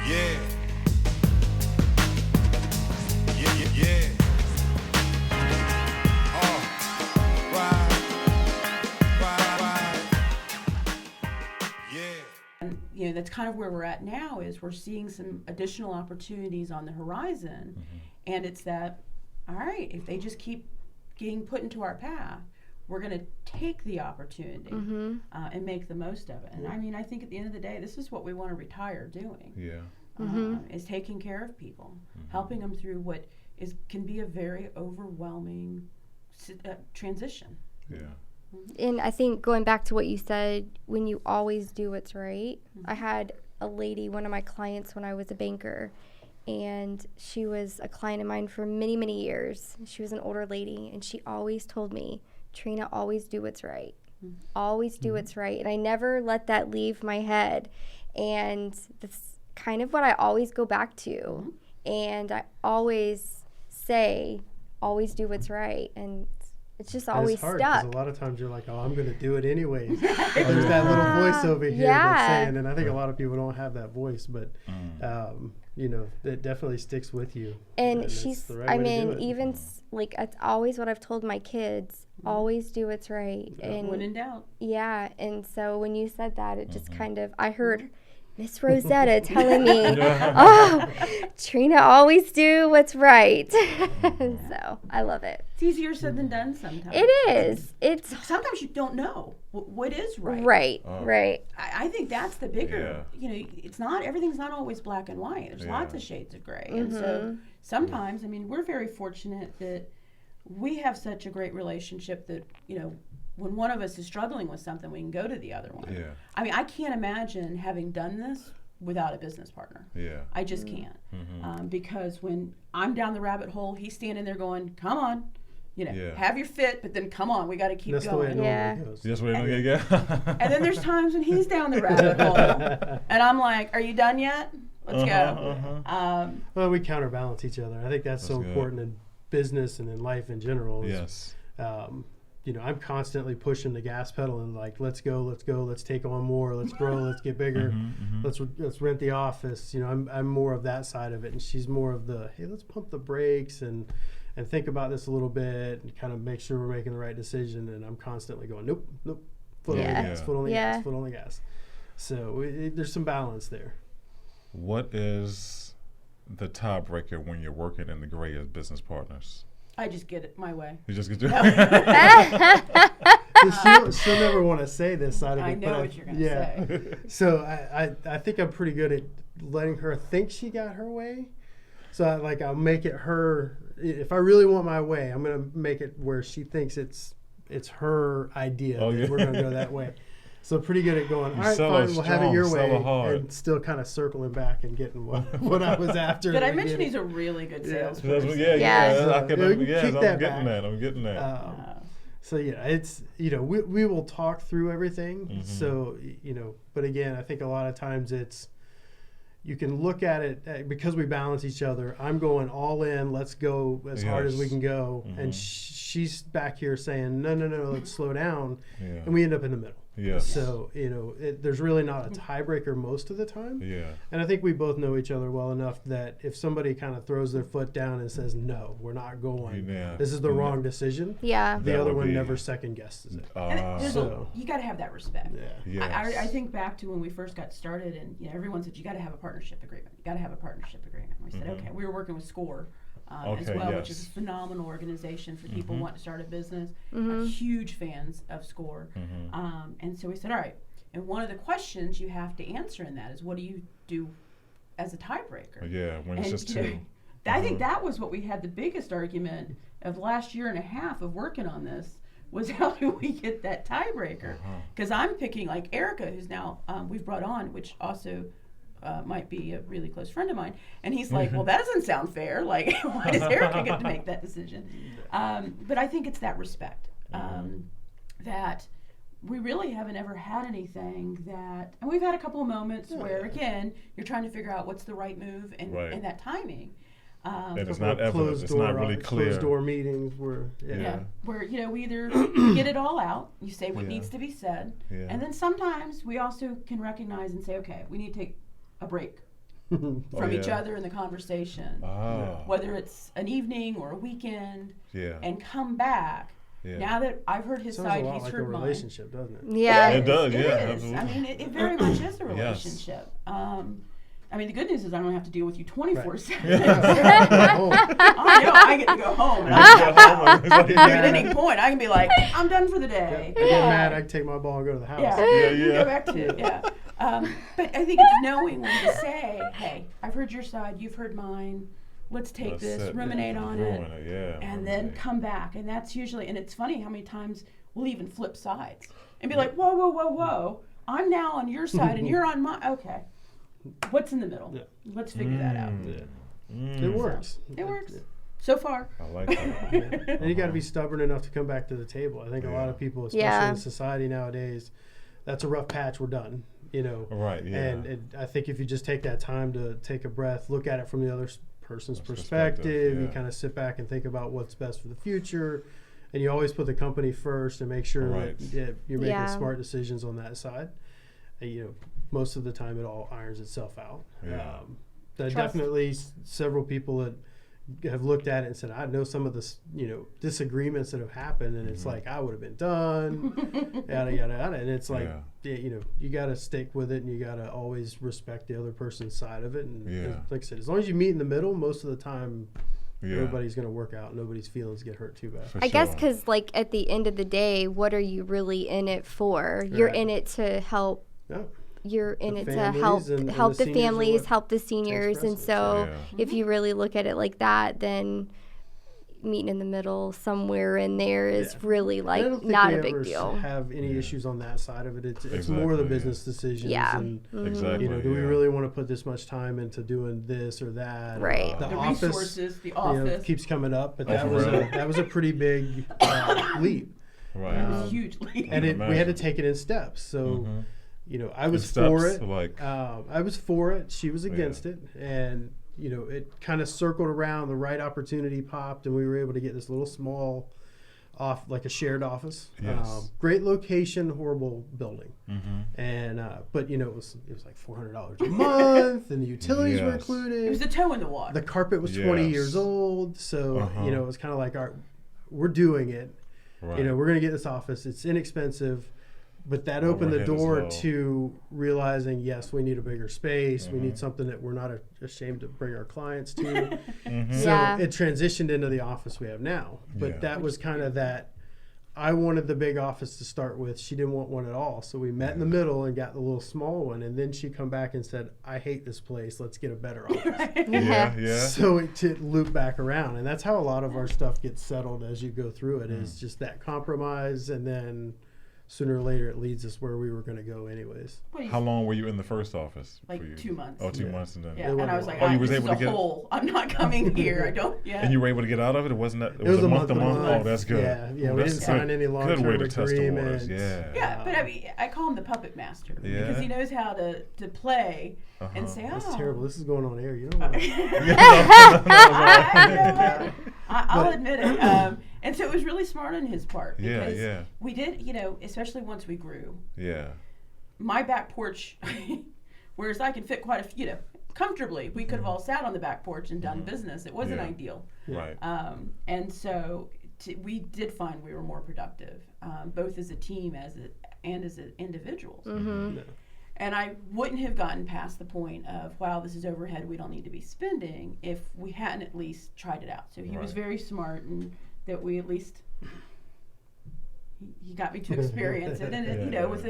Yeah. Yeah, yeah, yeah. Right. Yeah. And, that's kind of where we're at now is we're seeing some additional opportunities on the horizon. Mm-hmm. And it's that, all right, if they just keep getting put into our path, we're going to take the opportunity and make the most of it. And I mean, I think at the end of the day, this is what we want to retire doing. Yeah. Is taking care of people, helping them through what can be a very overwhelming transition. Yeah. And I think going back to what you said, when you always do what's right, I had a lady, one of my clients when I was a banker, and she was a client of mine for many, many years. She was an older lady, and she always told me, Trina, always do what's right. Always do what's right. And I never let that leave my head. And that's kind of what I always go back to. And I always say, always do what's right. And it's just always it's hard, stuck. 'cause a lot of times you're like, oh, I'm going to do it anyways. There's that little voice over here that's saying, and I think a lot of people don't have that voice, but it definitely sticks with you. And it's she's, the right way to do it. even like it's always what I've told my kids, always do what's right. And When in doubt. yeah, and so when you said that, it just kind of, I heard Miss Rosetta telling me, oh, Trina, always do what's right. So I love it. It's easier said than done sometimes. It is. It's Sometimes you don't know what is right. right, Oh. right. I think that's the bigger, it's not, everything's not always black and white. There's lots of shades of gray. And so sometimes, I mean, we're very fortunate that we have such a great relationship that, when one of us is struggling with something, we can go to the other one. Yeah. I mean, I can't imagine having done this without a business partner. Yeah. I just can't. Because when I'm down the rabbit hole, he's standing there going, come on, have your fit, but then come on, we got to keep That's the way it going. normally goes. Just wait. Yeah. And then there's times when he's down the rabbit hole, and I'm like, are you done yet? Let's go. Well, we counterbalance each other. I think that's so good. important in business and in life in general. Yes. I'm constantly pushing the gas pedal and like, let's go, let's take on more, let's grow, let's get bigger, let's rent the office. I'm more of that side of it, and she's more of the, hey, let's pump the brakes and think about this a little bit and kind of make sure we're making the right decision. And I'm constantly going, nope, foot on the gas, foot on the gas, foot on the gas. So there's some balance there. What is the tiebreaker when you're working in the gray as business partners? I just get it my way. You just get to she'll never want to say this side of it. I know what you're going to say. So I think I'm pretty good at letting her think she got her way. So I'll make it her. If I really want my way, I'm going to make it where she thinks it's her idea. That we're going to go that way. So pretty good at going, all right, fine, we'll have it your way, and still kind of circling back and getting what I was after. Did I mention he's a really good salesperson? I'm getting that. So it's we will talk through everything. So but again, I think a lot of times it's you can look at it because we balance each other. I'm going all in. Let's go as hard as we can go, and she's back here saying no, let's slow down, and we end up in the middle. Yes. So there's really not a tiebreaker most of the time. Yeah. And I think we both know each other well enough that if somebody kind of throws their foot down and says no, we're not going. This is the wrong decision. Yeah. The other one never second guesses it. You got to have that respect. Yeah. Yes. I think back to when we first got started, and everyone said you got to have a partnership agreement. You got to have a partnership agreement. And we said okay. We were working with SCORE. As well, which is a phenomenal organization for people wanting to start a business. Huge fans of SCORE. And so we said, all right, and one of the questions you have to answer in that is what do you do as a tiebreaker? Yeah, when it's just two. I think that was what we had the biggest argument of the last year and a half of working on this was how do we get that tiebreaker? Because I'm picking like Erica, who's now we've brought on, which also might be a really close friend of mine, and he's like, well, that doesn't sound fair. Like, why does Erica get to make that decision? But I think it's that respect that we really haven't ever had anything that, and we've had a couple of moments where, again, you're trying to figure out what's the right move and that timing. And it's not evident. It's not really clear. Closed door meetings where, where we either get it all out, you say what needs to be said, and then sometimes we also can recognize and say, okay, we need to take a break from Oh, each yeah. other in the conversation, Oh. whether it's an evening or a weekend, Yeah. and come back. Yeah. Now that I've heard his Sounds side, a lot he's like a heard mine. relationship, doesn't it? Yeah. It does, It yeah, is. absolutely. I mean, it very much is a Yes. relationship. I mean, the good news is I don't have to deal with you 24/7. Oh. I know I get to go home, and at any point I can be like, I'm done for the day. I get mad, I can take my ball and go to the house. Yeah, Yeah, you yeah. go back to it. Yeah, but I think it's knowing when to say, "Hey, I've heard your side, you've heard mine. Let's take Let's this, sit, ruminate on it, ruin it, yeah, and then ruminate. come back." And that's usually, and it's funny how many times we'll even flip sides and be like, "Whoa, whoa, whoa, whoa! I'm now on your side, and you're on my. Okay, what's in the middle? Yeah. Let's figure that out." It works. It works so far. I like that. And you got to be stubborn enough to come back to the table. I think a lot of people, especially Yeah. in society nowadays, that's a rough patch. We're done. You know. Right, yeah. And I think if you just take that time to take a breath, look at it from the other person's Perspective, perspective, you yeah. kind of sit back and think about what's best for the future, and you always put the company first and make sure Right. that you're making Yeah. smart decisions on that side. And, you know, most of the time it all irons itself out. Yeah. There are Trust. definitely several people that have looked at it and said, I know some of the disagreements that have happened, and it's like, I would have been done, yada yada yada, and it's like, you got to stick with it, and you got to always respect the other person's side of it, and like I said, as long as you meet in the middle, most of the time everybody's going to work out, nobody's feelings get hurt too bad. For I guess sure. because, like, at the end of the day, what are you really in it for? You're Right. in it to help. Yeah. You're in The it to families help and help the the seniors are families, what help the seniors, and precedence. so Yeah. if you really look at it like that, then meeting in the middle somewhere in there is really I like don't think not we a big ever deal. have any Yeah. issues on that side of it. It's Exactly, more the yeah. business decisions. Yeah. And, Exactly. do we yeah. really want to put this much time into doing this or that? Right. The The office, resources, the office. keeps coming up, but Oh, that for was real? that was a pretty big leap, Right. It was hugely. and we had to Imagine. take it in steps. So, Mhm. I was In for steps, it. like- I was for it. She was against it, and it kind of circled around. The right opportunity popped, and we were able to get this little small like a shared office. Yes. Great location, horrible building. Mhm. And but it was like $400 a month, and the utilities were Yes. included. It was the toe in the water. The carpet was 20 Yes. years old, so Uh-huh. it was kind of like, all right, we're doing it. Right. We're going to get this office. It's inexpensive, but that opened the Overhead is door low. to realizing, yes, we need a bigger space. We Mhm. need something that we're not ashamed to bring our clients to. Mhm. So Yeah. it transitioned into the office we have now. But Yeah. that was kind of that. I wanted the big office to start with. She didn't want one at all. So we met in the middle and got the little small one. And then she come back and said, I hate this place. Let's get a better office. Yeah, yeah. So it looped back around. And that's how a lot of our stuff gets settled as you go through it, is just that compromise. And then sooner or later it leads us where we were going to go anyways. How long were you in the first office? Like for you? 2 months. Oh, 2 Yeah. months, and then. Yeah, It and wasn't I was long. like, Oh, you was this able is to a get- hole. I'm not coming here. I don't. Yeah. And you were able to get out of it. It wasn't that. It, It was was a a month to month. month. Oh, that's good. Yeah, Oh, we that's didn't sign good. any Good long-term way to test the waters. agreements. Yeah. Yeah, but I mean, I call him the puppet master Yeah. because he knows how to play Uh-huh. and say, "Oh, That's terrible. This is going on air. You don't want to. I'll admit it." And so it was really smart on his part Yeah, because yeah. we did, especially once we grew. Yeah. My back porch, whereas I can fit quite a few, comfortably, we could have all sat on the back porch and done business. It wasn't Yeah. ideal. Right. And so we did find we were more productive, both as a team and as individuals. And I wouldn't have gotten past the point of, wow, this is overhead we don't need to be spending, if we hadn't at least tried it out. So he was Right. very smart, and that we at least, he got me to experience it. And, Yeah, with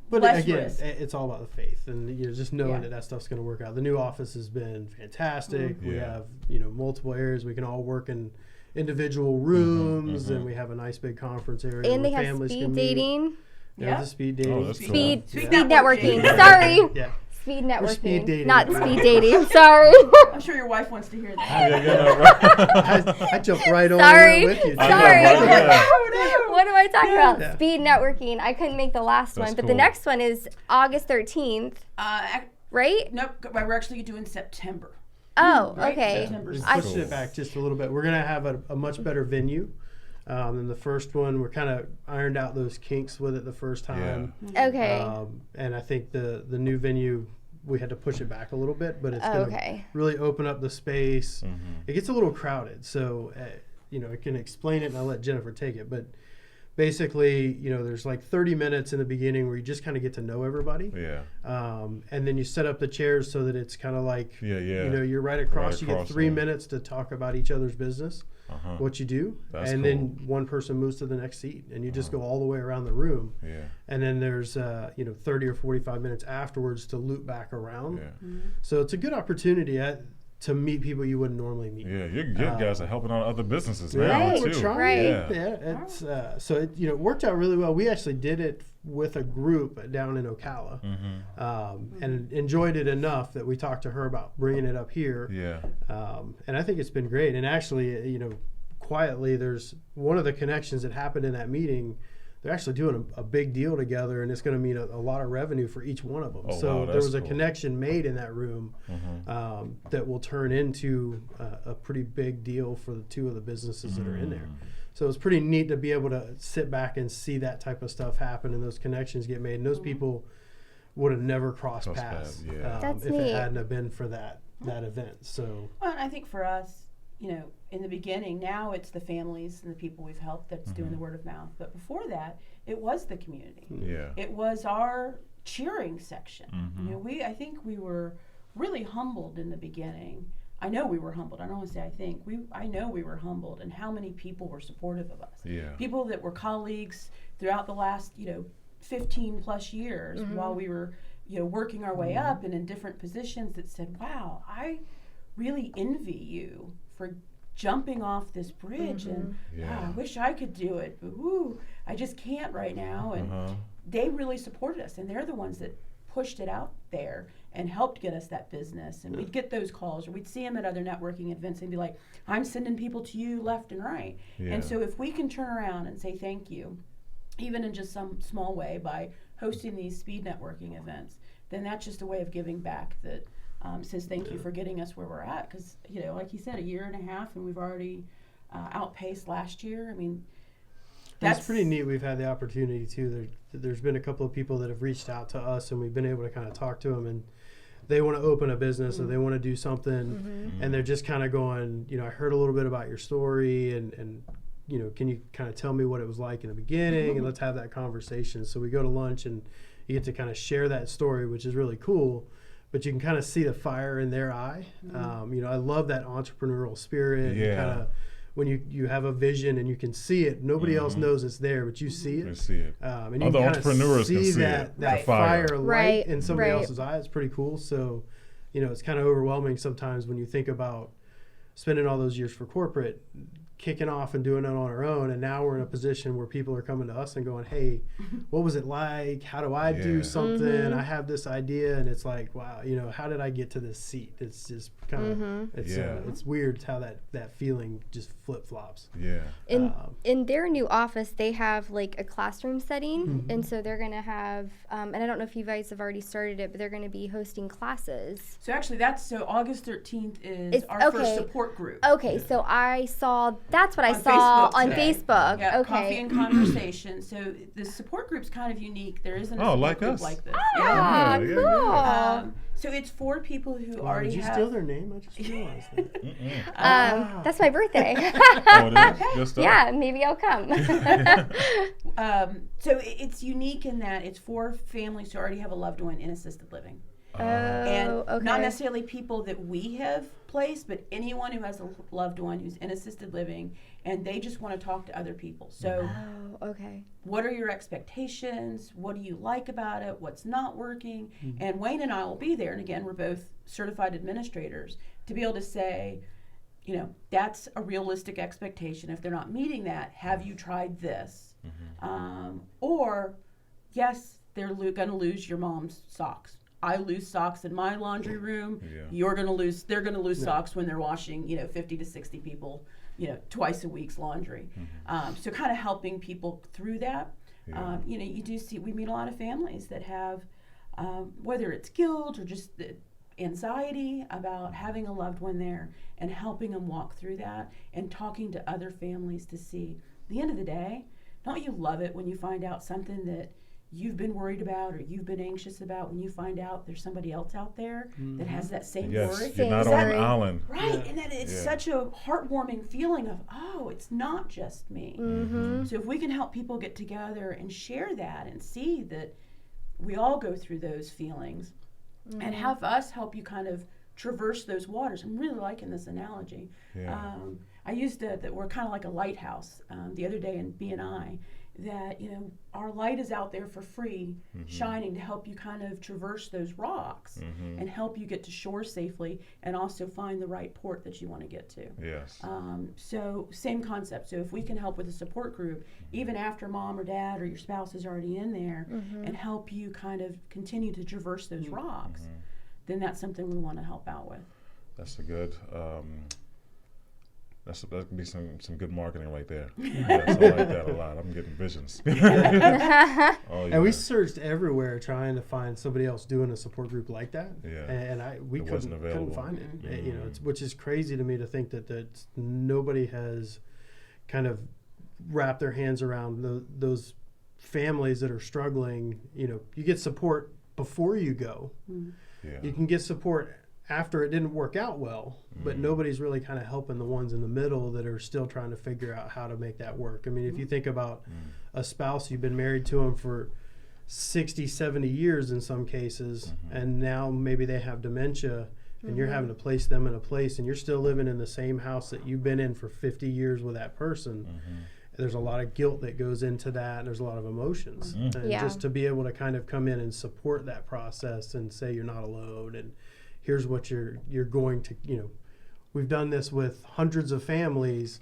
But less again, risk. it's all about the faith, and just knowing Yeah. that stuff's going to work out. The new office has been fantastic. We Yeah. have multiple areas we can all work in individual rooms, mhm. and we have a nice big conference area And they where have families speed can meet. dating, There's a speed dating. Oh, that's cool. speed Speed speed networking. networking. Sorry, Yeah. speed We're speed networking, dating. not speed dating. Sorry. I'm sure your wife wants to hear that. Yeah, yeah, no, right. I jumped right on Sorry. with you. I know, Sorry. right? Yeah. What am I talking about? Yeah. Speed networking. I couldn't make the last That's one, but the cool. next one is August 13th, right? Nope, we're actually doing September. Oh, Right? okay. September. We've I- pushed it back just a little bit. We're going to have a much better venue than the first one. We're kind of ironed out those kinks with it the first time. Okay. And I think the new venue we had to push it back a little bit, but it's going to Okay. really open up the space. Mm-hmm. It gets a little crowded, so I can explain it, and I'll let Jennifer take it. But basically, there's like 30 minutes in the beginning where you just kind of get to know everybody. Yeah. And then you set up the chairs so that it's kind of like, Yeah. you're right across. Right You get across, 3 yeah. minutes to talk about each other's business, Uh-huh. what you do. That's and cool. then one person moves to the next seat, and you just go all the way around the room. Yeah. And then there's 30 or 45 minutes afterwards to loop back around. Yeah. So it's a good opportunity to meet people you wouldn't normally meet. Yeah. You guys are helping out other businesses Yeah, now Right. too. we're trying. Right. Yeah. It's so it worked out really well. We actually did it with a group down in Ocala, Mm-hmm. and enjoyed it enough that we talked to her about bringing it up here. Yeah. And I think it's been great. And actually, quietly, there's one of the connections that happened in that meeting. They're actually doing a big deal together, and it's going to mean a lot of revenue for each one of them. Oh, So wow, there that's was a cool. connection made in that room that will turn into a pretty big deal for the two of the businesses that are in there. So it's pretty neat to be able to sit back and see that type of stuff happen and those connections get made. And those people would have never crossed Crossed paths paths, yeah. That's if neat. it hadn't have been for that event. So Well, and I think for us, in the beginning, now it's the families and the people we've helped that's doing the word of mouth. But before that, it was the community. Yeah. It was our cheering section. Mhm. I think we were really humbled in the beginning. I know we were humbled. I don't want to say I think. I know we were humbled, and how many people were supportive of us. Yeah. People that were colleagues throughout the last 15 plus years while we were working our way up and in different positions that said, wow, I really envy you for jumping off this bridge and Yeah. wow, I wish I could do it, but woo, I just can't right now. And Uh-huh. they really supported us, and they're the ones that pushed it out there and helped get us that business. And we'd get those calls, or we'd see them at other networking events and be like, I'm sending people to you left and right. Yeah. And so if we can turn around and say thank you, even in just some small way by hosting these speed networking events, then that's just a way of giving back that says thank you for getting us where we're at. Because, like you said, 1.5 years and we've already outpaced last year. I mean, that's pretty neat. We've had the opportunity too. There's been a couple of people that have reached out to us, and we've been able to kind of talk to them, and they want to open a business or they want to do something, and they're just kind of going, I heard a little bit about your story, and can you kind of tell me what it was like in the beginning, and let's have that conversation. So we go to lunch, and you get to kind of share that story, which is really cool. But you can kind of see the fire in their eye. I love that entrepreneurial spirit. Yeah. Kind of when you have a vision and you can see it, nobody else knows it's there, but you see You it. see it. And you Other kind of entrepreneurs can see that, it. that Right. fire light Right, in somebody right. else's eye. It's pretty cool. So, it's kind of overwhelming sometimes when you think about spending all those years for corporate, kicking off and doing it on our own, and now we're in a position where people are coming to us and going, hey, what was it like? How do I do Yeah. something? I have this idea, and it's like, wow, how did I get to this seat? It's just kind of it's weird how that feeling just flip-flops. Yeah. In their new office, they have like a classroom setting, and so they're gonna have, and I don't know if you guys have already started it, but they're gonna be hosting classes. So actually, August 13th is It's- our first okay. support group. Okay, so that's what I On saw Facebook on today. Facebook. Yeah, Okay. Coffee and Conversation. So the support group's kind of unique. There isn't a Oh, support like group us. like this. Ah, Yeah, yeah, cool. yeah. So it's for people who Wow, already did you have. steal their name? I just realized that. That's my birthday. Oh, it is? Good stuff. Yeah, maybe I'll come. So it's unique in that it's for families who already have a loved one in assisted living. And okay. not necessarily people that we have placed, but anyone who has a loved one who's in assisted living and they just want to talk to other people. So Oh, okay. what are your expectations? What do you like about it? What's not working? And Wayne and I will be there. And again, we're both certified administrators to be able to say, that's a realistic expectation. If they're not meeting that, have you tried this? Or, yes, they're going to lose your mom's socks. I lose socks in my laundry room. Yeah. They're going to lose socks when they're washing, 50 to 60 people, twice a week's laundry. So kind of helping people through that. Yeah. You do see, we meet a lot of families that have, whether it's guilt or just the anxiety about having a loved one there, and helping them walk through that and talking to other families to see, at the end of the day, don't you love it when you find out something that you've been worried about or you've been anxious about, when you find out there's somebody else out there that has that same Yes, worry. you're not Same on an worry. island. Right, Yeah. and that it's Yeah. such a heartwarming feeling of, oh, it's not just me. Mm-hmm. So if we can help people get together and share that and see that we all go through those feelings, and have us help you kind of traverse those waters. I'm really liking this analogy. Yeah. I used that we're kind of like a lighthouse the other day in BNI, that, you know, our light is out there for free, shining to help you kind of traverse those rocks and help you get to shore safely, and also find the right port that you want to get to. Yes. So same concept. So if we can help with a support group, even after mom or dad or your spouse is already in there, and help you kind of continue to traverse those rocks, then that's something we want to help out with. That's a good. That could be some good marketing right there. Yes, I like that a lot. I'm getting visions. Oh, yeah. And we searched everywhere trying to find somebody else doing a support group like that. Yeah. And we It wasn't couldn't available. find it. You know, which is crazy to me to think that nobody has kind of wrapped their hands around those families that are struggling. You know, you get support before you go. Yeah. You can get support after it didn't work out well, but nobody's really kind of helping the ones in the middle that are still trying to figure out how to make that work. I mean, if you think about a spouse, you've been married to them for 60, 70 years in some cases, and now maybe they have dementia, and you're having to place them in a place, and you're still living in the same house that you've been in for 50 years with that person. There's a lot of guilt that goes into that, and there's a lot of emotions. And Yeah. just to be able to kind of come in and support that process and say you're not alone, and here's what you're going to, you know, we've done this with hundreds of families.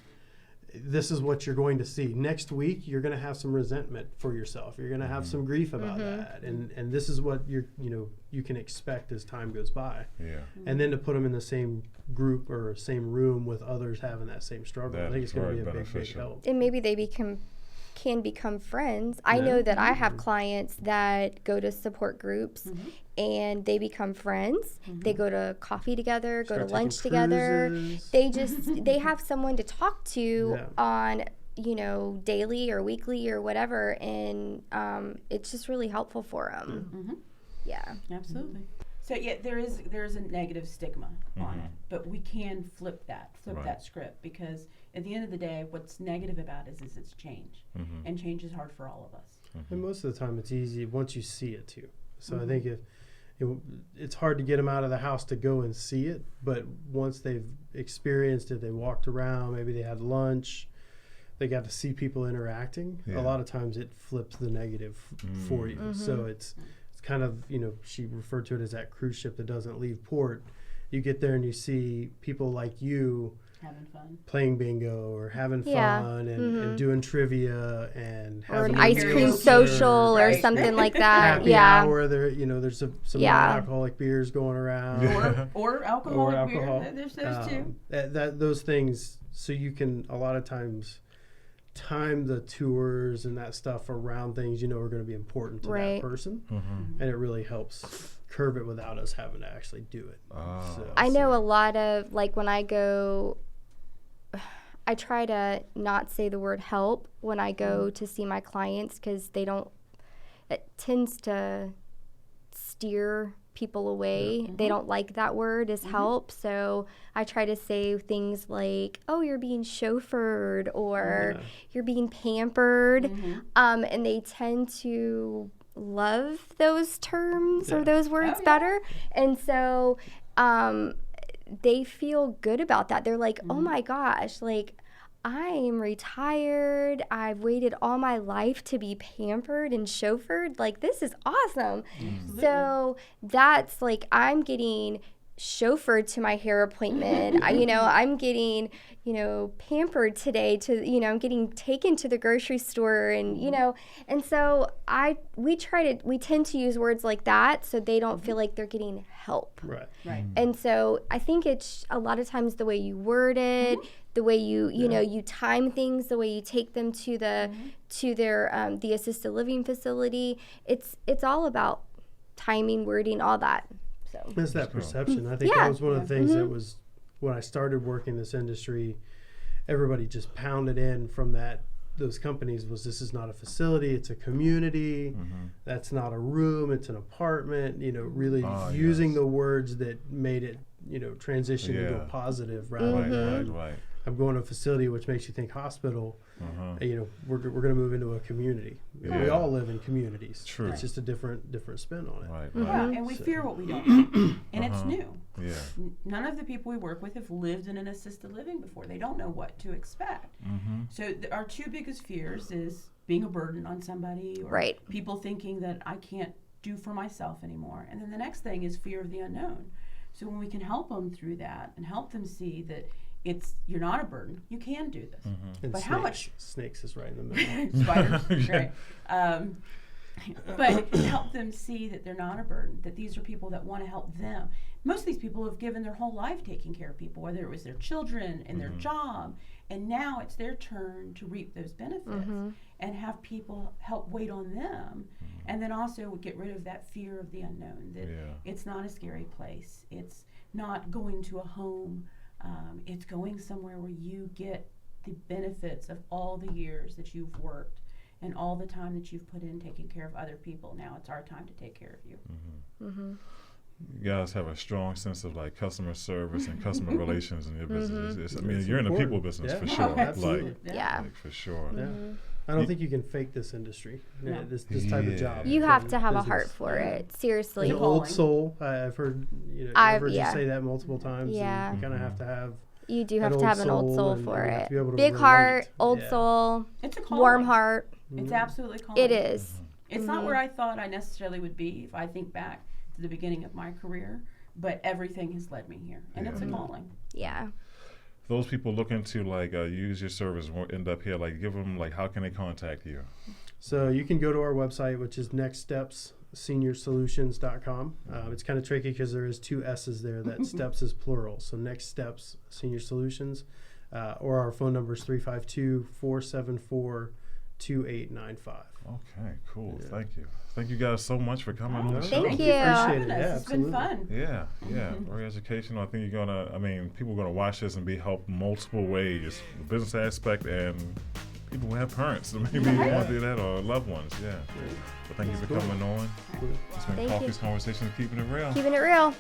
This is what you're going to see. Next week, you're going to have some resentment for yourself. You're going to have some grief about that. And this is what you can expect as time goes by. Yeah. And then to put them in the same group or same room with others having that same struggle, I That think is it's going to very be a big beneficial. help. And maybe they can become friends. I know that I have clients that go to support groups and they become friends. They go to coffee together, go Start to lunch taking together. cruises. They have someone to talk to Yeah. on, you know, daily or weekly or whatever, and it's just really helpful for them. Yeah. Absolutely. So yeah, there is a negative stigma on it, but we can flip that Right. script, because at the end of the day, what's negative about it is it's change, and change is hard for all of us. And most of the time, it's easy once you see it too. So I think it's hard to get them out of the house to go and see it, but once they've experienced it, they walked around, maybe they had lunch, they got to see people interacting. Yeah. A lot of times, it flips the negative for you. So it's kind of, you know, she referred to it as that cruise ship that doesn't leave port. You get there and you see people like you Having fun. playing bingo or having Yeah. fun and doing trivia and Or an having ice meals cream together. social or Right. something like that. Happy Yeah. hour. There's some Yeah. non-alcoholic beers going around. Or alcoholic alcohol. beer. There's those too. Those things, so you can a lot of times time the tours and that stuff around things are going to be important to Right. that person, and it really helps curb it without us having to actually do it. So, I know a lot of, like, when I go, I try to not say the word help when I go to see my clients, because it tends to steer people away. They don't like that word as help. So I try to say things like, oh, you're being chauffeured, or you're being pampered. And they tend to love those terms or those words better. And so they feel good about that. They're like, oh my gosh, like, I am retired. I've waited all my life to be pampered and chauffeured. Like, this is awesome. So that's like, I'm getting chauffeured to my hair appointment. I'm getting, pampered today to, I'm getting taken to the grocery store, and, and so we tend to use words like that so they don't feel like they're getting help. Right. Right. And so I think it's a lot of times the way you word it, the way you time things, the way you take them to their the assisted living facility. It's all about timing, wording, all that. So It's that perception. I think Yeah. that was one of the things that was when I started working this industry. Everybody just pounded in from that, those companies was, this is not a facility, it's a community. That's not a room, it's an apartment. You know, really using the words that made it, you know, transition into a positive rather than Right. I'm going to a facility, which makes you think hospital. You know, we're going to move into a community. Yeah. We all live in communities. True. It's just a different spin on it. Right. Yeah, Right. and we fear what we don't know, and it's new. Yeah. None of the people we work with have lived in an assisted living before. They don't know what to expect. So our two biggest fears is being a burden on somebody, or Right. people thinking that I can't do for myself anymore. And then the next thing is fear of the unknown. So when we can help them through that and help them see that you're not a burden, you can do this. And But how much snakes is right in the middle. spiders, right? But help them see that they're not a burden, that these are people that want to help them. Most of these people have given their whole life taking care of people, whether it was their children and their job, and now it's their turn to reap those benefits and have people help wait on them. And then also get rid of that fear of the unknown, that it's not a scary place. It's not going to a home. It's going somewhere where you get the benefits of all the years that you've worked and all the time that you've put in taking care of other people. Now it's our time to take care of you. You guys have a strong sense of like customer service and customer relations in your business. I mean, It's you're in the people important. business Yeah. for sure. Absolutely. Like for sure. Yeah. I don't think you can fake this industry, this type of job. You have to have a business. heart for it. Seriously. An old soul. I've heard I've heard you say that multiple times. Yeah. And you kind of have to have. You do have to have an old soul and for you have it. to be able to Big relate. heart, old Yeah. soul, It's a calling. warm heart. It's absolutely calling. It is. It's not where I thought I necessarily would be if I think back to the beginning of my career, but everything has led me here, and it's a calling. Yeah. Those people looking to like use your service won't end up here. Like, give them like, how can they contact you? So you can go to our website, which is nextstepssenior.solutions.com. It's kind of tricky because there is two S's there. That steps is plural. So Next Steps Senior Solutions, or our phone number is 352-474-2895. Okay, cool. Thank you. Thank you guys so much for coming on the show. Thank We you. appreciate it. Goodness, Yeah, it's been absolutely. fun. Yeah, very educational. I think people are gonna watch this and be helped multiple ways, the business aspect and people who have parents that maybe want to do that or loved ones. Yeah. But thank you for coming on. It's been Thank Coffee's you. Conversation, keeping it real. Keeping it real.